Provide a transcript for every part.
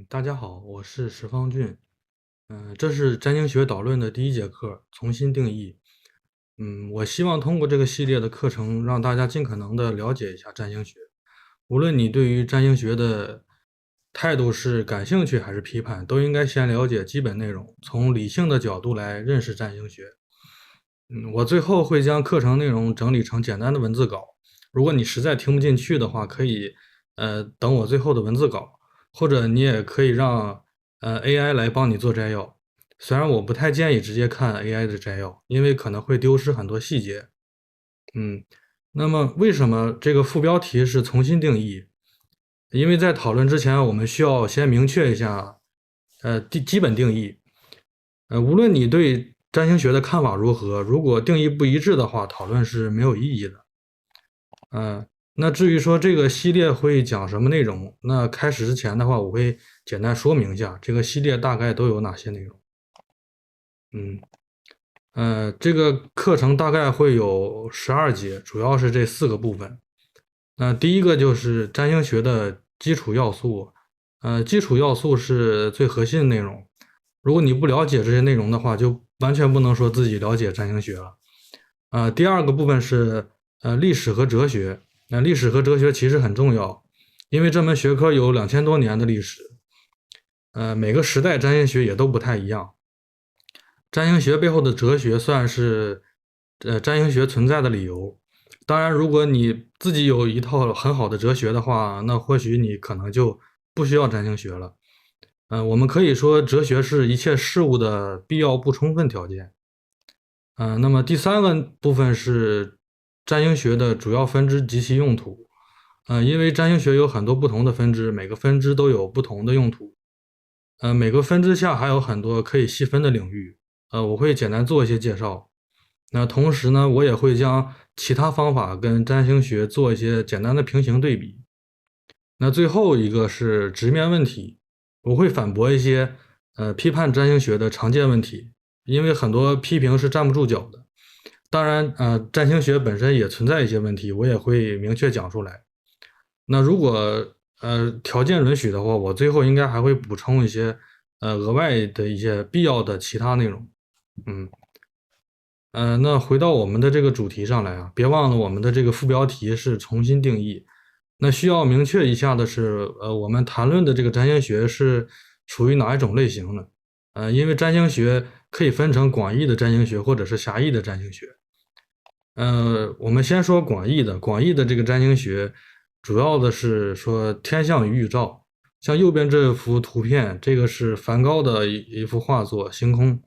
大家好，我是石方俊。这是占星学导论的第一节课，重新定义。我希望通过这个系列的课程，让大家尽可能的了解一下占星学。无论你对于占星学的态度是感兴趣还是批判，都应该先了解基本内容，从理性的角度来认识占星学。我最后会将课程内容整理成简单的文字稿。如果你实在听不进去的话，可以等我最后的文字稿，或者你也可以让AI 来帮你做摘要。虽然我不太建议直接看 AI 的摘要，因为可能会丢失很多细节。嗯，那么为什么这个副标题是重新定义？因为在讨论之前，我们需要先明确一下基本定义。无论你对占星学的看法如何，如果定义不一致的话，讨论是没有意义的。那至于说这个系列会讲什么内容，那开始之前的话，我会简单说明一下这个系列大概都有哪些内容。嗯，这个课程大概会有12节，主要是这4个部分。那第一个就是占星学的基础要素，基础要素是最核心的内容。如果你不了解这些内容的话，就完全不能说自己了解占星学了。第二个部分是历史和哲学。那历史和哲学其实很重要，因为这门学科有2000多年的历史。每个时代占星学也都不太一样。占星学背后的哲学算是占星学存在的理由。当然，如果你自己有一套很好的哲学的话，那或许你可能就不需要占星学了。我们可以说哲学是一切事物的必要不充分条件。那么第三个部分是占星学的主要分支及其用途。因为占星学有很多不同的分支，每个分支都有不同的用途。每个分支下还有很多可以细分的领域。我会简单做一些介绍。那同时呢，我也会将其他方法跟占星学做一些简单的平行对比。那最后一个是直面问题，我会反驳一些批判占星学的常见问题，因为很多批评是站不住脚的。当然，占星学本身也存在一些问题，我也会明确讲出来。那如果条件允许的话，我最后应该还会补充一些额外的一些必要的其他内容。那回到我们的这个主题上来啊，别忘了我们的这个副标题是重新定义。那需要明确一下的是，我们谈论的这个占星学是属于哪一种类型呢？因为占星学可以分成广义的占星学或者是狭义的占星学。我们先说广义的，广义的这个占星学，主要的是说天象与预兆。像右边这幅图片，这个是梵高的一幅画作《星空》。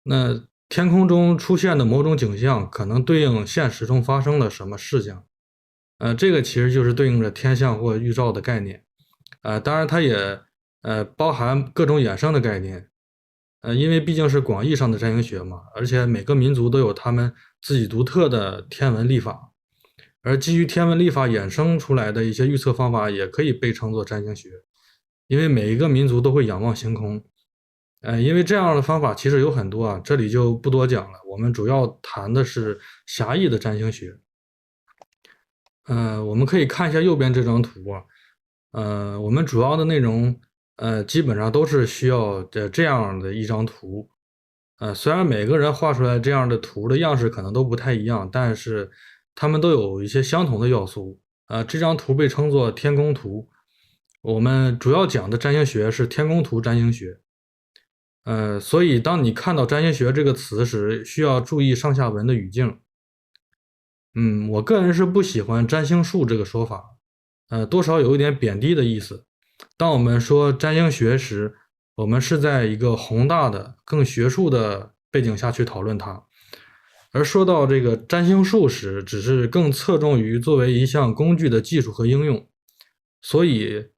那天空中出现的某种景象，可能对应现实中发生了什么事情。这个其实就是对应着天象或预兆的概念。当然它也包含各种衍生的概念。因为毕竟是广义上的占星学嘛，而且每个民族都有他们自己独特的天文历法，而基于天文历法衍生出来的一些预测方法，也可以被称作占星学。因为每一个民族都会仰望星空。因为这样的方法其实有很多啊，这里就不多讲了。我们主要谈的是狭义的占星学。我们可以看一下右边这张图啊。我们主要的内容，基本上都是需要这样的一张图。虽然每个人画出来这样的图的样式可能都不太一样，但是他们都有一些相同的要素。这张图被称作天宫图。我们主要讲的占星学是天宫图占星学。所以当你看到占星学这个词时，需要注意上下文的语境。我个人是不喜欢占星术这个说法。多少有一点贬低的意思。当我们说占星学时，我们是在一个宏大的、更学术的背景下去讨论它。而说到这个占星术时，只是更侧重于作为一项工具的技术和应用。所以，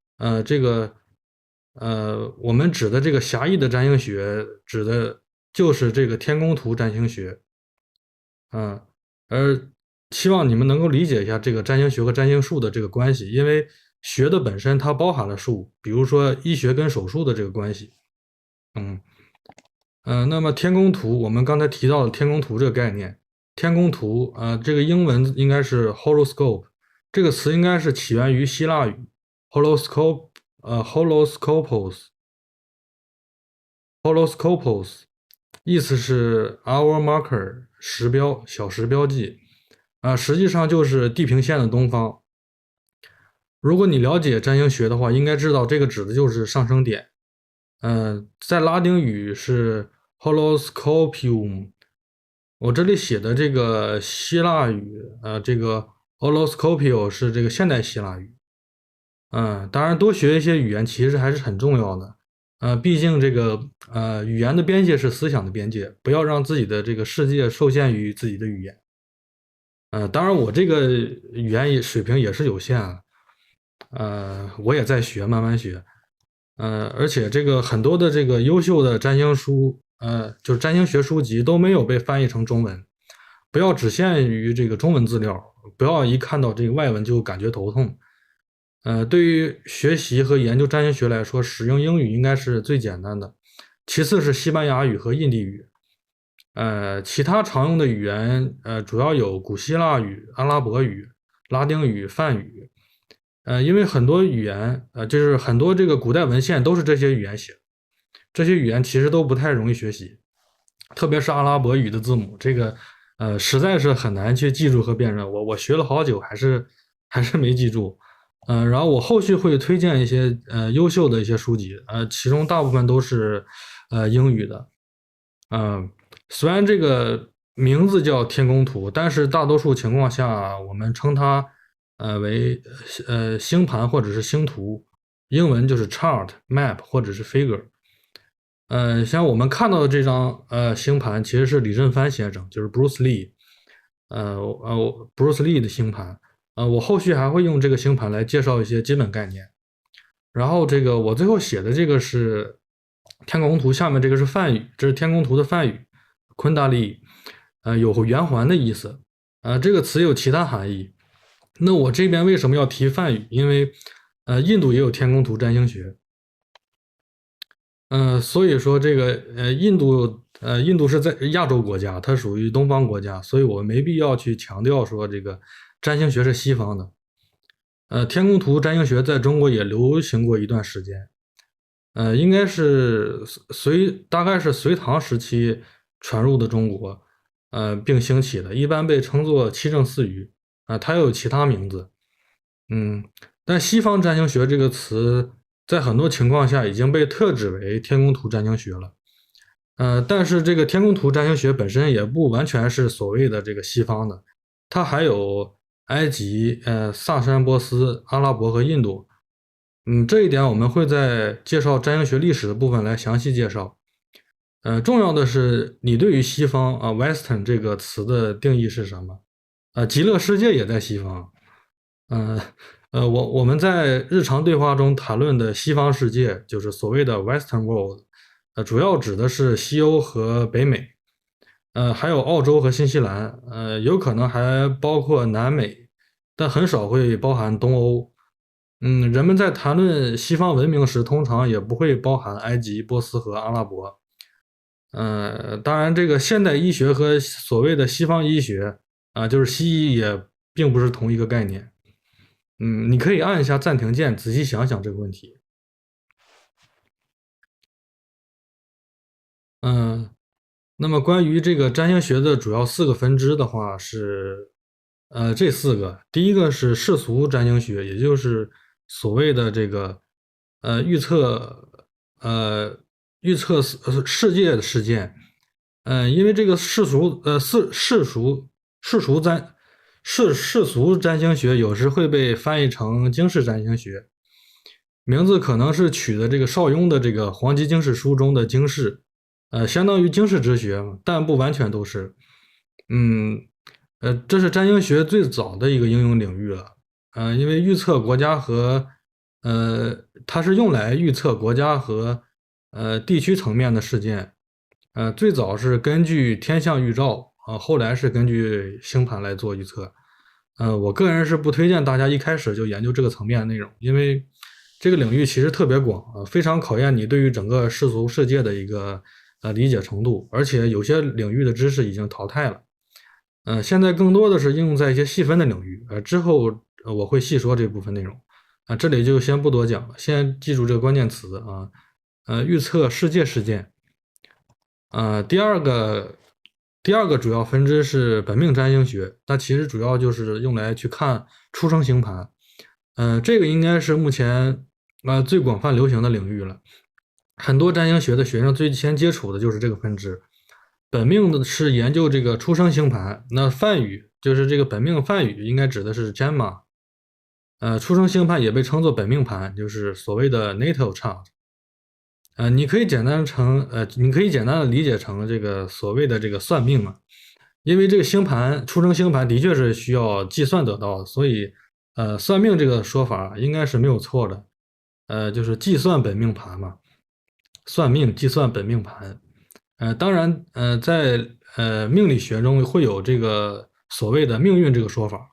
我们指的这个狭义的占星学，指的就是这个天宫图占星学。而希望你们能够理解一下这个占星学和占星术的这个关系，因为学的本身它包含了术，比如说医学跟手术的这个关系。那么天宫图，我们刚才提到的天宫图这个概念，天宫图这个英文应该是 horoscope，这个词应该是起源于希腊语 horoscope， horoscopos，意思是 hour marker 时标，小时标记，实际上就是地平线的东方。如果你了解占星学的话，应该知道这个指的就是上升点。在拉丁语是 horoscopium。我这里写的这个希腊语，这个 horoscopio 是这个现代希腊语。当然多学一些语言其实还是很重要的。毕竟这个语言的边界是思想的边界，不要让自己的这个世界受限于自己的语言。当然我这个语言水平也是有限啊，我也在学，慢慢学。而且这个很多的这个优秀的占星书，就是占星学书籍都没有被翻译成中文。不要只限于这个中文资料，不要一看到这个外文就感觉头痛。对于学习和研究占星学来说，使用英语应该是最简单的，其次是西班牙语和印地语。其他常用的语言，主要有古希腊语、阿拉伯语、拉丁语、梵语。因为很多语言，就是很多这个古代文献都是这些语言写的，这些语言其实都不太容易学习，特别是阿拉伯语的字母，这个实在是很难去记住和辨认。我学了好久，还是没记住。然后我后续会推荐一些优秀的一些书籍，其中大部分都是英语的。虽然这个名字叫天宫图，但是大多数情况下我们称它为星盘或者是星图，英文就是 chart、map 或者是 figure。像我们看到的这张星盘其实是李振藩先生，就是 Bruce Lee，Bruce Lee 的星盘。我后续还会用这个星盘来介绍一些基本概念。然后这个我最后写的这个是天宫图，下面这个是梵语，这是天宫图的梵语，昆达利，有圆环的意思。这个词有其他含义。那我这边为什么要提梵语？因为印度也有天宫图占星学。所以说这个印度是在亚洲国家，它属于东方国家，所以我没必要去强调说这个占星学是西方的。天宫图占星学在中国也流行过一段时间，应该是大概是隋唐时期传入的中国，并兴起的，一般被称作七正四余，它又有其他名字。但西方占星学这个词在很多情况下已经被特指为天宫图占星学了。但是这个天宫图占星学本身也不完全是所谓的这个西方的，它还有埃及、萨珊波斯、阿拉伯和印度。这一点我们会在介绍占星学历史的部分来详细介绍。重要的是你对于西方Western 这个词的定义是什么？极乐世界也在西方。我们在日常对话中谈论的西方世界，就是所谓的 Western World，主要指的是西欧和北美，还有澳洲和新西兰，有可能还包括南美，但很少会包含东欧。人们在谈论西方文明时，通常也不会包含埃及、波斯和阿拉伯。当然，这个现代医学和所谓的西方医学就是西医，也并不是同一个概念。你可以按一下暂停键，仔细想想这个问题。那么关于这个占星学的主要4个分支的话是，这4个，第一个是世俗占星学，也就是所谓的这个预测世界的事件。因为这个世俗占星学有时会被翻译成经世占星学，名字可能是取的这个邵雍的这个《黄极经世书》中的经世，相当于经世之学，但不完全都是。这是占星学最早的一个应用领域了。因为预测国家和它是用来预测国家和地区层面的事件。最早是根据天象预兆，后来是根据星盘来做预测。我个人是不推荐大家一开始就研究这个层面的内容，因为这个领域其实特别广，非常考验你对于整个世俗世界的一个理解程度，而且有些领域的知识已经淘汰了。现在更多的是应用在一些细分的领域，之后我会细说这部分内容。这里就先不多讲了，先记住这个关键词啊。预测世界事件。第二个主要分支是本命占星学，它其实主要就是用来去看出生星盘。这个应该是目前最广泛流行的领域了。很多占星学的学生最先接触的就是这个分支。本命的是研究这个出生星盘，那梵语就是这个本命梵语应该指的是 Jama。出生星盘也被称作本命盘，就是所谓的 natal chart。你可以简单的理解成这个所谓的这个算命嘛，因为这个星盘出生星盘的确是需要计算得到的，所以算命这个说法应该是没有错的。就是计算本命盘嘛，算命计算本命盘。当然，在命理学中会有这个所谓的命运这个说法。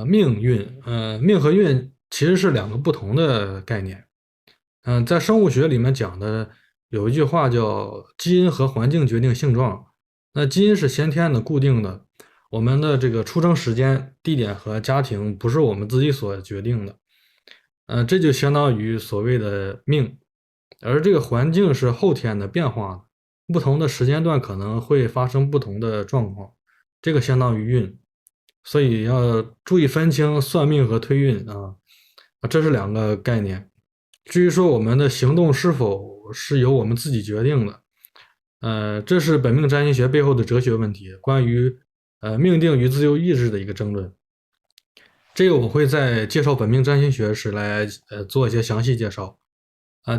命和运其实是两个不同的概念。在生物学里面讲的有一句话叫基因和环境决定性状。那基因是先天的固定的，我们的这个出生时间、地点和家庭不是我们自己所决定的。这就相当于所谓的命，而这个环境是后天的变化的，不同的时间段可能会发生不同的状况，这个相当于运。所以要注意分清算命和推运啊，这是两个概念。至于说我们的行动是否是由我们自己决定的，这是本命占星学背后的哲学问题，关于命定与自由意志的一个争论。这个我会在介绍本命占星学时来做一些详细介绍。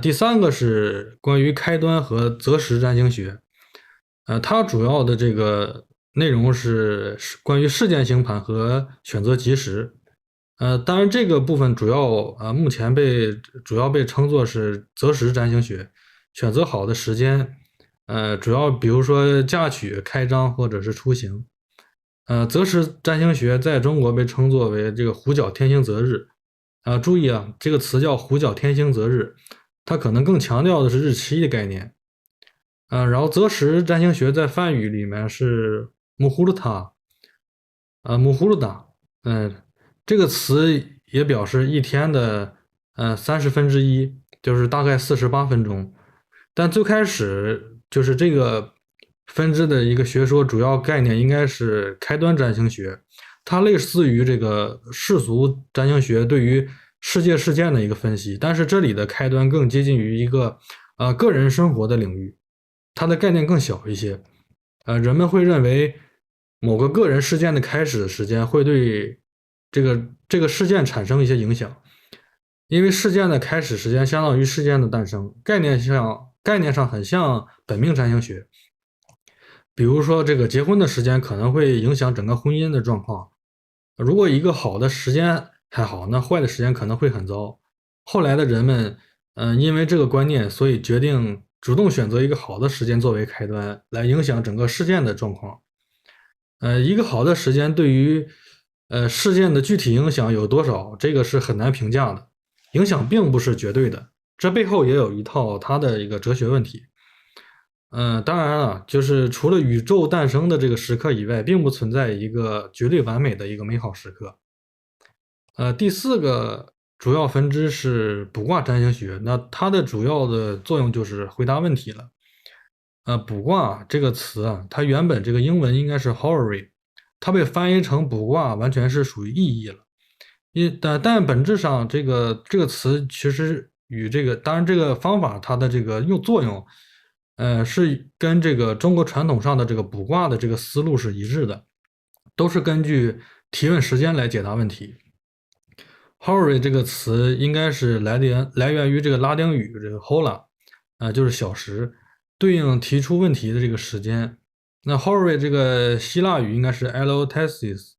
第三个是关于开端和择时占星学。它主要的这个内容是关于事件星盘和选择吉时。当然这个部分目前主要被称作是择时占星学，选择好的时间，主要比如说嫁娶、开张或者是出行。择时占星学在中国被称作为这个虎角天星择日。注意啊，这个词叫虎角天星择日，它可能更强调的是日期的概念。然后择时占星学在梵语里面是穆胡鲁塔。穆胡鲁达。这个词也表示一天的1/30，就是大概48分钟。但最开始就是这个分支的一个学说主要概念应该是开端占星学，它类似于这个世俗占星学对于世界事件的一个分析，但是这里的开端更接近于一个个人生活的领域，它的概念更小一些。人们会认为某个个人事件的开始的时间会对这个事件产生一些影响，因为事件的开始时间相当于事件的诞生，概念上很像本命占星学。比如说这个结婚的时间可能会影响整个婚姻的状况，如果一个好的时间还好，那坏的时间可能会很糟。后来的人们因为这个观念，所以决定主动选择一个好的时间作为开端，来影响整个事件的状况。一个好的时间对于事件的具体影响有多少，这个是很难评价的，影响并不是绝对的，这背后也有一套它的一个哲学问题。当然了，就是除了宇宙诞生的这个时刻以外，并不存在一个绝对完美的一个美好时刻。第四个主要分支是卜卦占星学，那它的主要的作用就是回答问题了。卜卦这个词啊，它原本这个英文应该是 horary， 它被翻译成卜卦完全是属于意义了。但本质上这个词其实与当然这个方法它的这个作用，是跟这个中国传统上的这个卜卦的这个思路是一致的，都是根据提问时间来解答问题。horary 这个词应该是来源于这个拉丁语这个 hola，就是小时，对应提出问题的这个时间。那 horary 这个希腊语应该是 elotesis，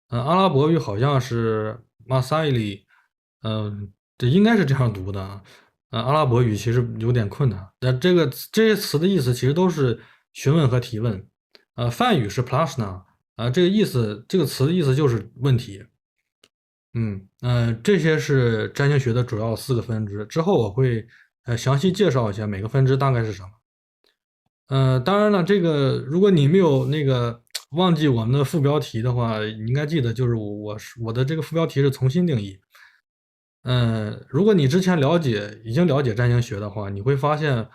阿拉伯语好像是 masaili，这应该是这样读的啊。阿拉伯语其实有点困难，但这些词的意思其实都是询问和提问。梵语是 prashna，这个词的意思就是问题。这些是占星学的主要4个分支，之后我会详细介绍一下每个分支大概是什么。当然了，这个如果你没有忘记我们的副标题的话，你应该记得就是我的这个副标题是重新定义。如果你之前已经了解占星学的话，你会发现，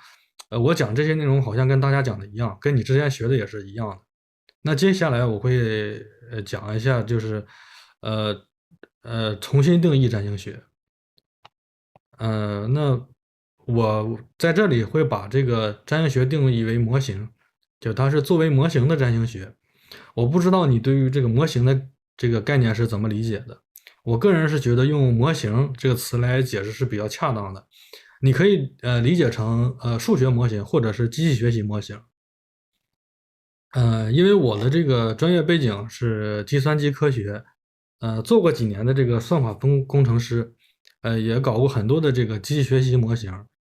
我讲这些内容好像跟大家讲的一样，跟你之前学的也是一样的。那接下来我会讲一下，就是呃重新定义占星学。那我在这里会把这个占星学定义为模型，就它是作为模型的占星学。我不知道你对于这个模型的这个概念是怎么理解的。我个人是觉得用模型这个词来解释是比较恰当的。你可以理解成数学模型或者是机器学习模型。因为我的这个专业背景是计算机科学，做过几年的这个算法工程师，也搞过很多的这个机器学习模型，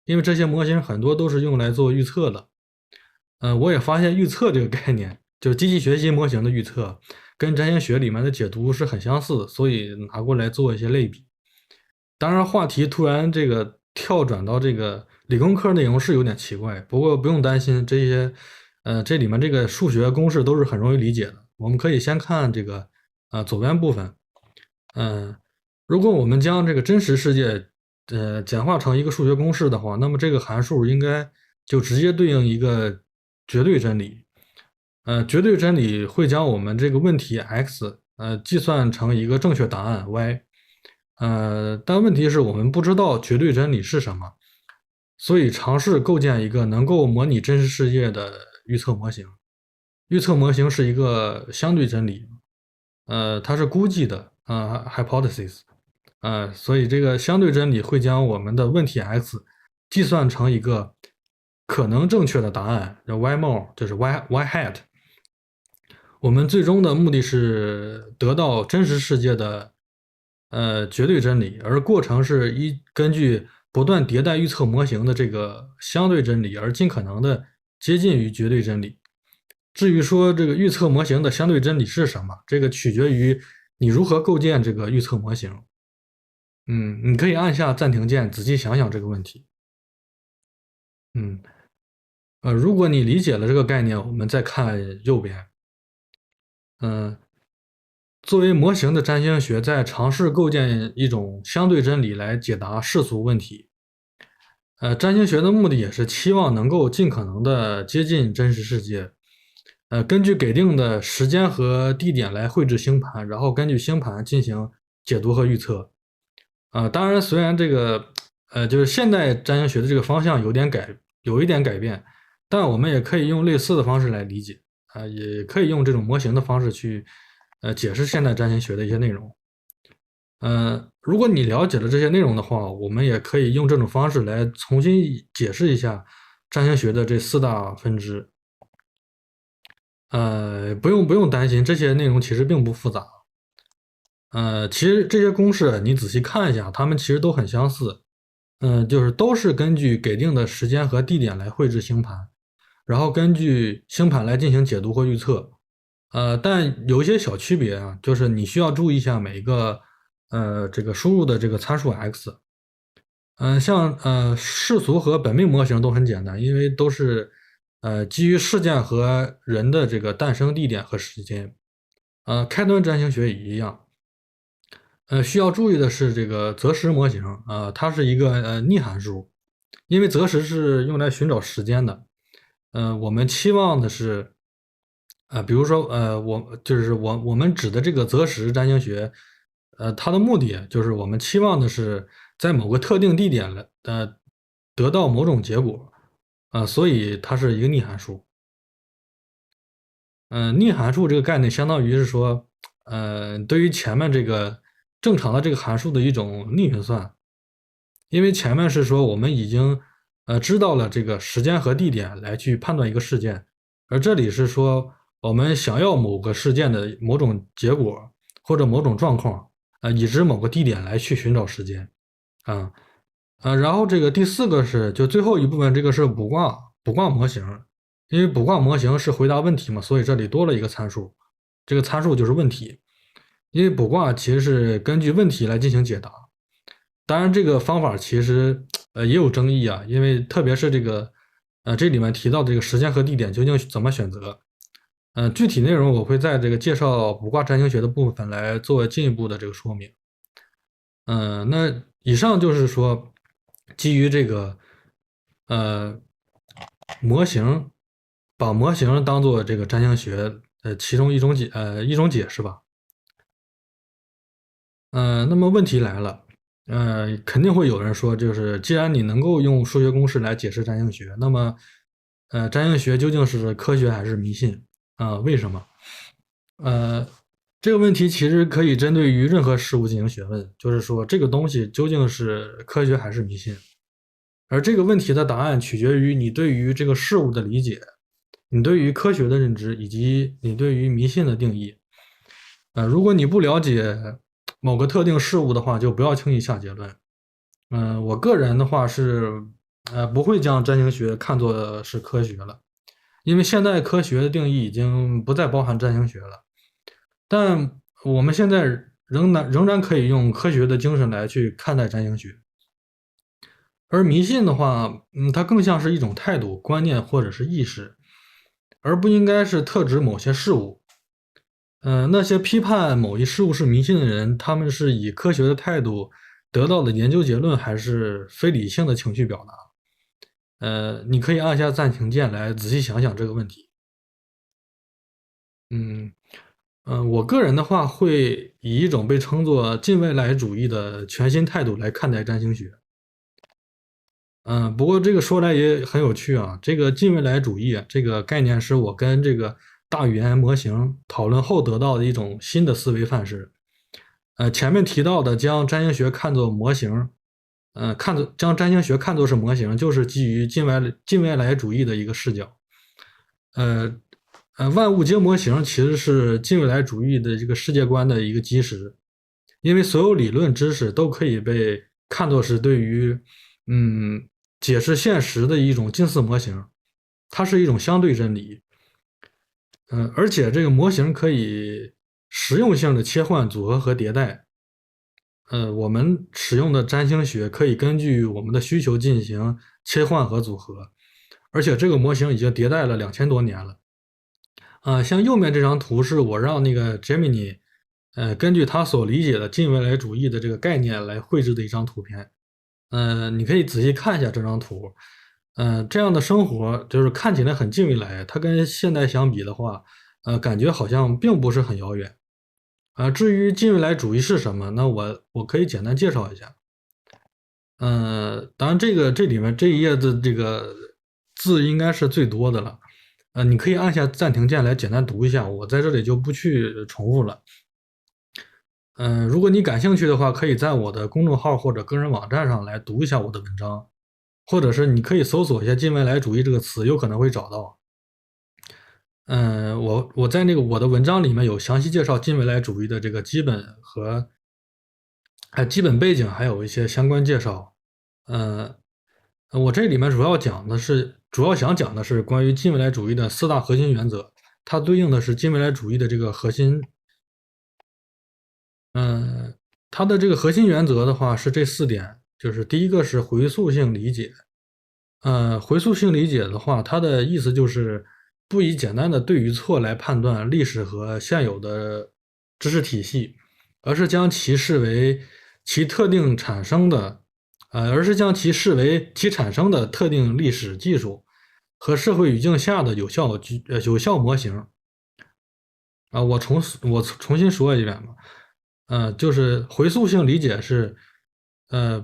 因为这些模型很多都是用来做预测的。我也发现预测这个概念，就是机器学习模型的预测，跟占星学里面的解读是很相似的，所以拿过来做一些类比。当然，话题突然这个跳转到这个理工科内容是有点奇怪，不过不用担心，这些这里面这个数学公式都是很容易理解的。我们可以先看这个左边部分。如果我们将这个真实世界简化成一个数学公式的话，那么这个函数应该就直接对应一个绝对真理。绝对真理会将我们这个问题 x 计算成一个正确答案 y。但问题是我们不知道绝对真理是什么，所以尝试构建一个能够模拟真实世界的预测模型。预测模型是一个相对真理，它是估计的hypothesis。所以这个相对真理会将我们的问题 x 计算成一个可能正确的答案，叫 y more，就是 y hat。我们最终的目的是得到真实世界的绝对真理，而过程是根据不断迭代预测模型的这个相对真理，而尽可能的接近于绝对真理。至于说这个预测模型的相对真理是什么，这个取决于你如何构建这个预测模型。你可以按下暂停键，仔细想想这个问题。嗯，如果你理解了这个概念，我们再看右边。嗯，作为模型的占星学在尝试构建一种相对真理来解答世俗问题。占星学的目的也是期望能够尽可能的接近真实世界。根据给定的时间和地点来绘制星盘，然后根据星盘进行解读和预测。当然，虽然这个就是现代占星学的这个方向有一点改变，但我们也可以用类似的方式来理解。也可以用这种模型的方式去解释现代占星学的一些内容。如果你了解了这些内容的话，我们也可以用这种方式来重新解释一下占星学的这4大分支。不用担心，这些内容其实并不复杂。其实这些公式你仔细看一下，它们其实都很相似。就是都是根据给定的时间和地点来绘制星盘，然后根据星盘来进行解读或预测。但有一些小区别啊，就是你需要注意一下每一个这个输入的这个参数 x。像世俗和本命模型都很简单，因为都是基于事件和人的这个诞生地点和时间。开端占星学也一样。需要注意的是这个择时模型它是一个逆函数，因为择时是用来寻找时间的。我们期望的是，比如说我们指的这个择时占星学，它的目的就是我们期望的是在某个特定地点得到某种结果。所以它是一个逆函数。逆函数这个概念相当于是说，对于前面这个正常的这个函数的一种逆运算。因为前面是说我们已经知道了这个时间和地点来去判断一个事件，而这里是说我们想要某个事件的某种结果或者某种状况，已知某个地点来去寻找时间。啊然后这个第4个是就最后一部分，这个是卜卦模型。因为卜卦模型是回答问题嘛，所以这里多了一个参数，这个参数就是问题。因为卜卦其实是根据问题来进行解答。当然，这个方法其实也有争议啊，因为特别是这里面提到的这个时间和地点究竟怎么选择。具体内容我会在这个介绍卜卦占星学的部分来做进一步的这个说明。那以上就是说，基于这个呃模型，把模型当做这个占星学其中一种解释吧。那么问题来了，肯定会有人说，就是既然你能够用数学公式来解释占星学，那么占星学究竟是科学还是迷信为什么？呃，这个问题其实可以针对于任何事物进行询问，就是说这个东西究竟是科学还是迷信？而这个问题的答案取决于你对于这个事物的理解，你对于科学的认知，以及你对于迷信的定义。如果你不了解某个特定事物的话，就不要轻易下结论。我个人的话是，不会将占星学看作是科学了，因为现代科学的定义已经不再包含占星学了。但我们现在仍然可以用科学的精神来去看待占星学。而迷信的话，它更像是一种态度、观念或者是意识，而不应该是特指某些事物。那些批判某一事物是迷信的人，他们是以科学的态度得到的研究结论，还是非理性的情绪表达？你可以按下暂停键来仔细想想这个问题。嗯我个人的话会以一种被称作近未来主义的全新态度来看待占星学。不过这个说来也很有趣啊。这个近未来主义这个概念是我跟这个大语言模型讨论后得到的一种新的思维范式。前面提到的将占星学看作模型，将占星学看作是模型，就是基于近未来主义的一个视角。呃万物皆模型其实是近未来主义的这个世界观的一个基石，因为所有理论知识都可以被看作是对于嗯解释现实的一种近似模型，它是一种相对真理。而且这个模型可以实用性的切换、组合和迭代。我们使用的占星学可以根据我们的需求进行切换和组合，而且这个模型已经迭代了2000多年了。像右面这张图是我让那个 Gemini，根据他所理解的近未来主义的这个概念来绘制的一张图片。你可以仔细看一下这张图。这样的生活就是看起来很近未来，它跟现代相比的话，感觉好像并不是很遥远。至于近未来主义是什么，那我可以简单介绍一下。当然这里面这一页的这个字应该是最多的了。你可以按下暂停键来简单读一下，我在这里就不去重复了。如果你感兴趣的话，可以在我的公众号或者个人网站上来读一下我的文章，或者是你可以搜索一下近未来主义这个词，有可能会找到。我在那个我的文章里面有详细介绍近未来主义的这个基本和基本背景，还有一些相关介绍。我这里面主要想讲的是关于近未来主义的4大核心原则，它对应的是近未来主义的这个核心。它的这个核心原则的话是这4点，就是第一个是回溯性理解。回溯性理解的话，它的意思就是不以简单的对与错来判断历史和现有的知识体系，而是将其视为其特定产生的，而是将其视为其产生的特定历史技术和社会语境下的有效模型。我重新说一遍吧。就是回溯性理解是，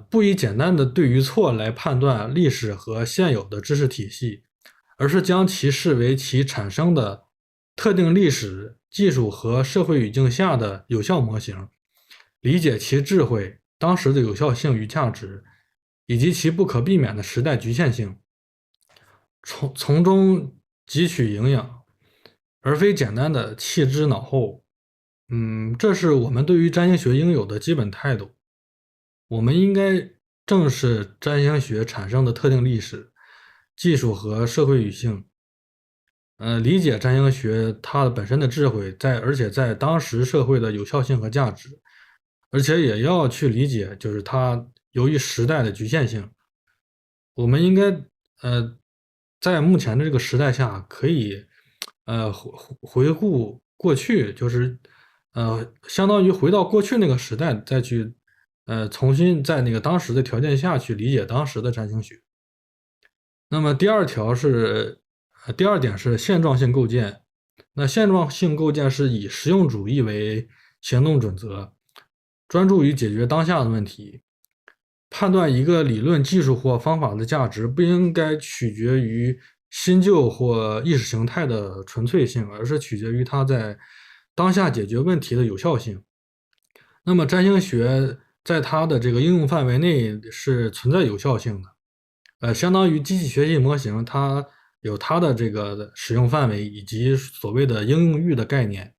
不以简单的对与错来判断历史和现有的知识体系，而是将其视为其产生的特定历史、技术和社会语境下的有效模型，理解其智慧、当时的有效性与价值，以及其不可避免的时代局限性，从中汲取营养，而非简单的弃之脑后。这是我们对于占星学应有的基本态度。我们应该正视占星学产生的特定历史、技术和社会语境，理解占星学它本身的智慧而且在当时社会的有效性和价值，而且也要去理解就是它由于时代的局限性。我们应该在目前的这个时代下，可以回顾过去，就是相当于回到过去那个时代再去重新在那个当时的条件下去理解当时的占星学。那么第二点是现状性构建。那现状性构建是以实用主义为行动准则，专注于解决当下的问题。判断一个理论、技术或方法的价值，不应该取决于新旧或意识形态的纯粹性，而是取决于它在当下解决问题的有效性。那么，占星学在它的这个应用范围内是存在有效性的。相当于机器学习模型，它有它的这个使用范围以及所谓的应用域的概念。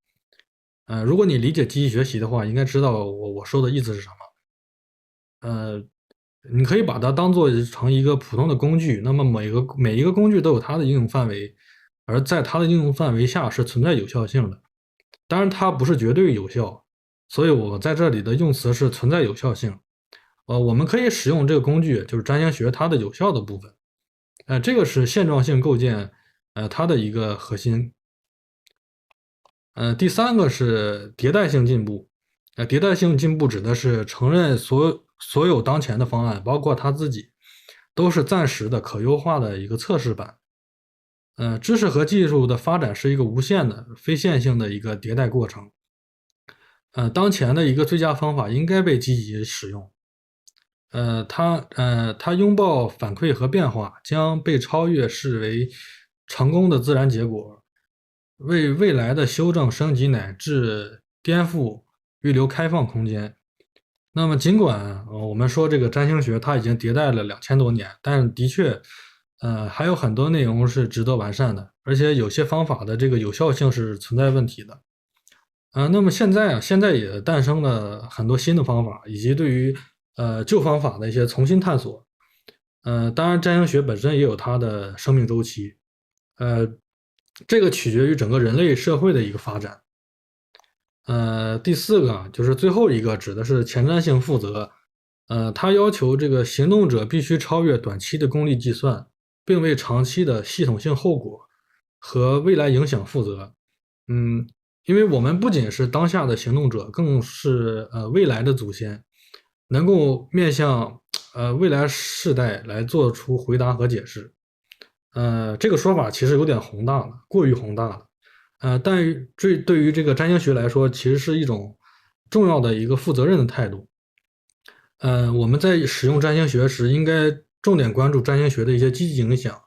如果你理解机器学习的话，应该知道我说的意思是什么。呃，你可以把它当做成一个普通的工具，那么每一个工具都有它的应用范围，而在它的应用范围下是存在有效性的。当然，它不是绝对有效，所以我在这里的用词是存在有效性。我们可以使用这个工具，就是占星学它的有效的部分。这个是现状性构建，它的一个核心。第三个是迭代性进步。迭代性进步指的是承认所有当前的方案，包括它自己，都是暂时的、可优化的一个测试版。知识和技术的发展是一个无限的、非线性的一个迭代过程。当前的一个最佳方法应该被积极使用。它拥抱反馈和变化，将被超越视为成功的自然结果，为未来的修正、升级乃至颠覆预留开放空间。那么，尽管我们说这个占星学它已经迭代了2000多年，但的确，还有很多内容是值得完善的，而且有些方法的这个有效性是存在问题的。那么现在也诞生了很多新的方法，以及对于旧方法的一些重新探索。当然，占星学本身也有它的生命周期，呃，这个取决于整个人类社会的一个发展。第四个就是最后一个，指的是前瞻性负责。它要求这个行动者必须超越短期的功利计算，并为长期的系统性后果和未来影响负责。嗯，因为我们不仅是当下的行动者，更是未来的祖先，能够面向未来世代来做出回答和解释。这个说法其实有点宏大了，过于宏大了。但对于这个占星学来说，其实是一种重要的一个负责任的态度。我们在使用占星学时，应该重点关注占星学的一些积极影响，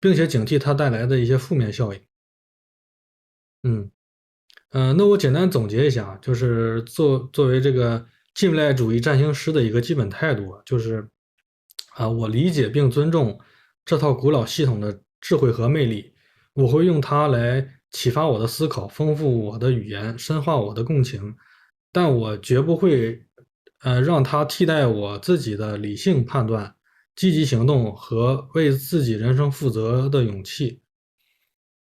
并且警惕它带来的一些负面效应。嗯。那我简单总结一下，就是作为这个近未来主义占星师的一个基本态度，就是我理解并尊重这套古老系统的智慧和魅力，我会用它来启发我的思考，丰富我的语言，深化我的共情，但我绝不会让它替代我自己的理性判断、积极行动和为自己人生负责的勇气。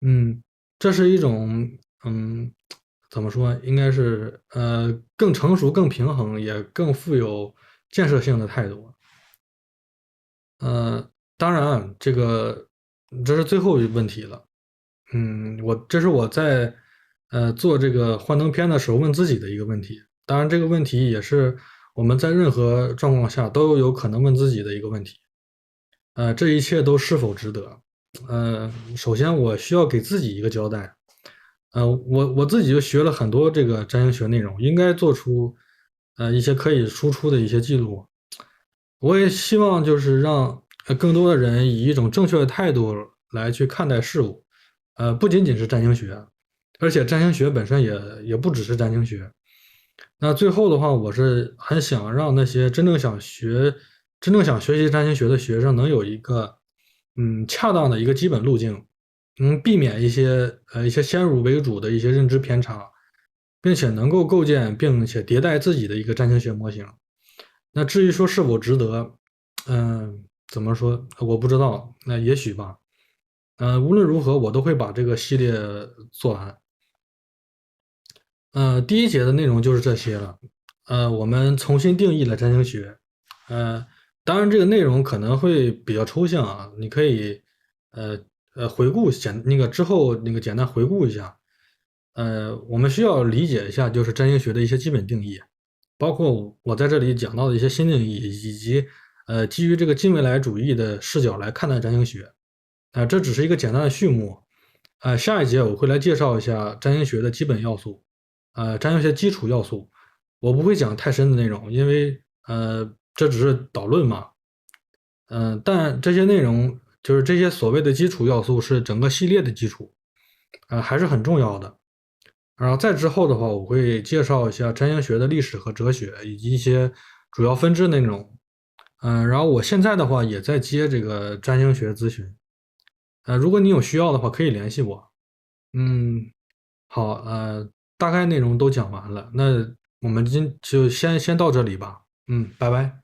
嗯，这是一种怎么说？应该是更成熟、更平衡，也更富有建设性的态度。当然啊这是最后一个问题了。这是我在做这个幻灯片的时候问自己的一个问题。当然，这个问题也是我们在任何状况下都有可能问自己的一个问题。这一切都是否值得？首先我需要给自己一个交代。我自己就学了很多这个占星学内容，应该做出一些可以输出的一些记录。我也希望就是让更多的人以一种正确的态度来去看待事物。不仅仅是占星学，而且占星学本身也不只是占星学。那最后的话，我是很想让那些真正想学习占星学的学生能有一个恰当的一个基本路径，避免一些先入为主的一些认知偏差，并且能够构建并且迭代自己的一个占星学模型。那至于说是否值得，怎么说我不知道，那也许吧。无论如何，我都会把这个系列做完。第一节的内容就是这些了。我们重新定义了占星学。呃，当然这个内容可能会比较抽象啊，你可以回顾之后简单回顾一下。我们需要理解一下就是占星学的一些基本定义，包括我在这里讲到的一些新定义，以及基于这个近未来主义的视角来看待占星学。这只是一个简单的序幕。下一节我会来介绍一下占星学的基本要素，占星学基础要素。我不会讲太深的内容，因为这只是导论嘛。但这些内容就是这些所谓的基础要素是整个系列的基础，还是很重要的。然后再之后的话，我会介绍一下占星学的历史和哲学，以及一些主要分支内容。然后我现在的话也在接这个占星学咨询。如果你有需要的话，可以联系我。嗯，好，大概内容都讲完了，那我们就先到这里吧。拜拜。